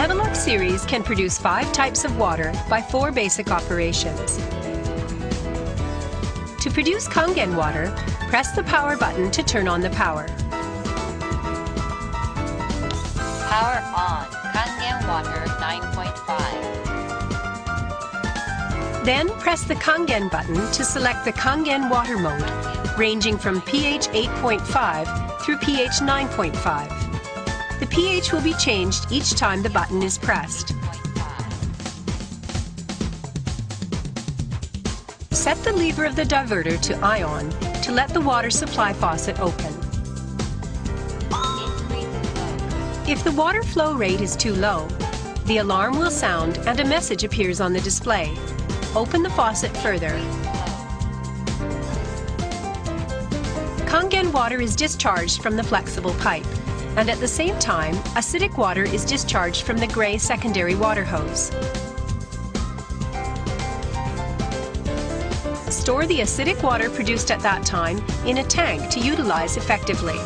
LeveLuk Series can produce 5 types of water by 4 basic operations. To produce Kangen water, press the power button to turn on the power. Power on, Kangen Water 9.5. Then press the Kangen button to select the Kangen water mode, ranging from pH 8.5 through pH 9.5. The pH will be changed each time the button is pressed. Set the lever of the diverter to ion to let the water supply faucet open. If the water flow rate is too low, the alarm will sound and a message appears on the display. Open the faucet further. Kangen water is discharged from the flexible pipe, and at the same time, acidic water is discharged from the gray secondary water hose. Store the acidic water produced at that time in a tank to utilize effectively.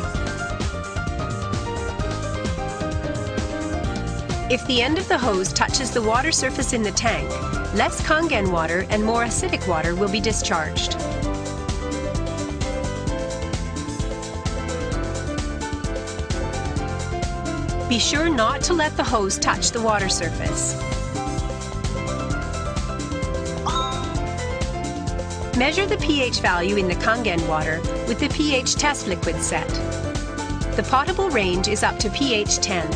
If the end of the hose touches the water surface in the tank, less Kangen water and more acidic water will be discharged. Be sure not to let the hose touch the water surface. Measure the pH value in the Kangen water with the pH test liquid set. The potable range is up to pH 10.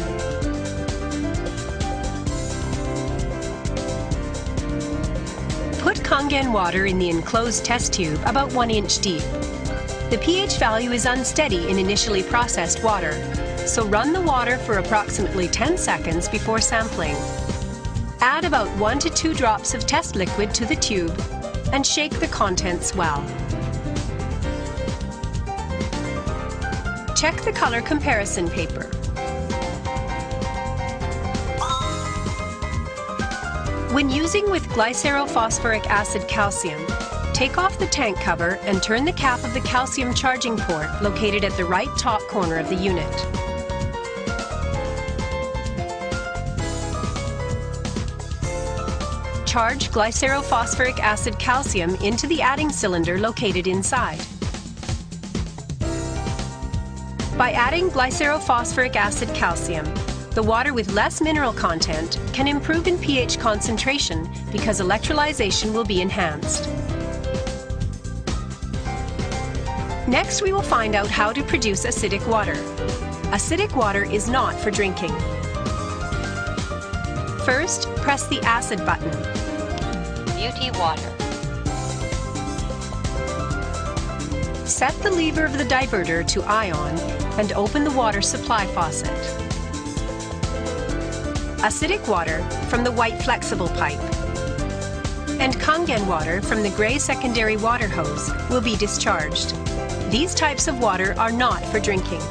Put Kangen water in the enclosed test tube about 1 inch deep. The pH value is unsteady in initially processed water, so run the water for approximately 10 seconds before sampling. Add about 1 to 2 drops of test liquid to the tube and shake the contents well. Check the color comparison paper. When using with glycerophosphoric acid calcium, take off the tank cover and turn the cap of the calcium charging port located at the right top corner of the unit. Charge glycerophosphoric acid calcium into the adding cylinder located inside. By adding glycerophosphoric acid calcium, the water with less mineral content can improve in pH concentration because electrolyzation will be enhanced. Next, we will find out how to produce acidic water. Acidic water is not for drinking. First, press the acid button. Beauty water. Set the lever of the diverter to ion and open the water supply faucet. Acidic water from the white flexible pipe and Kangen water from the gray secondary water hose will be discharged. These types of water are not for drinking.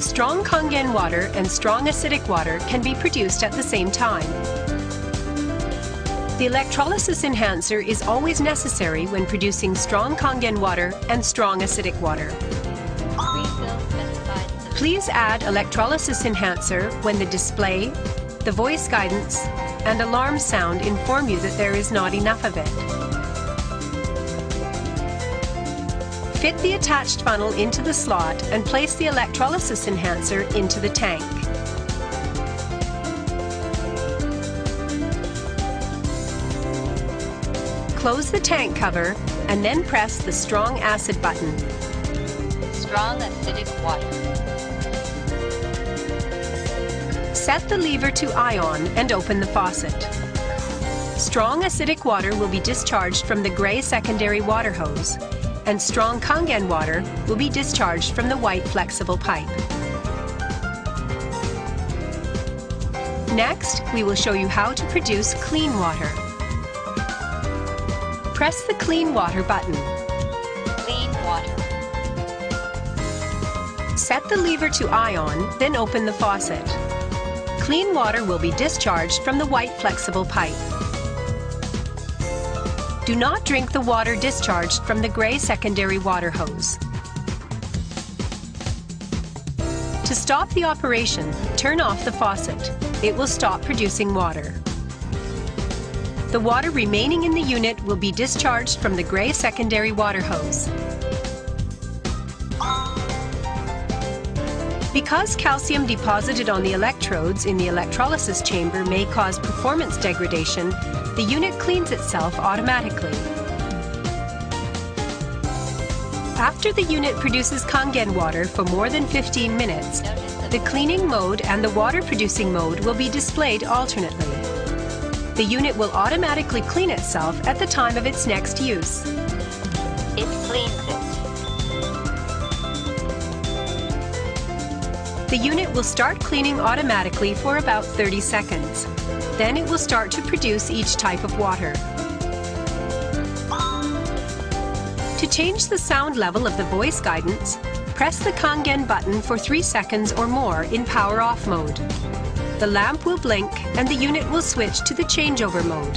Strong Kangen water and strong acidic water can be produced at the same time. The electrolysis enhancer is always necessary when producing strong Kangen water and strong acidic water. Please add electrolysis enhancer when the display, the voice guidance, and alarm sound inform you that there is not enough of it. Fit the attached funnel into the slot and place the electrolysis enhancer into the tank. Close the tank cover and then press the strong acid button. Strong acidic water. Set the lever to ion and open the faucet. Strong acidic water will be discharged from the gray secondary water hose, and strong Kangen water will be discharged from the white flexible pipe. Next, we will show you how to produce clean water. Press the Clean Water button. Clean water. Set the lever to ion, then open the faucet. Clean water will be discharged from the white flexible pipe. Do not drink the water discharged from the gray secondary water hose. To stop the operation, turn off the faucet. It will stop producing water. The water remaining in the unit will be discharged from the grey secondary water hose. Because calcium deposited on the electrodes in the electrolysis chamber may cause performance degradation, the unit cleans itself automatically. After the unit produces Kangen water for more than 15 minutes, the cleaning mode and the water-producing mode will be displayed alternately. The unit will automatically clean itself at the time of its next use. It cleans it. The unit will start cleaning automatically for about 30 seconds. Then it will start to produce each type of water. To change the sound level of the voice guidance, press the Kangen button for 3 seconds or more in power off mode. The lamp will blink and the unit will switch to the changeover mode.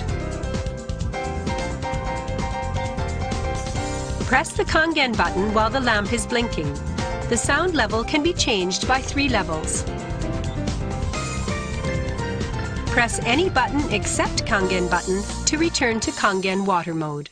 Press the Kangen button while the lamp is blinking. The sound level can be changed by 3 levels. Press any button except Kangen button to return to Kangen water mode.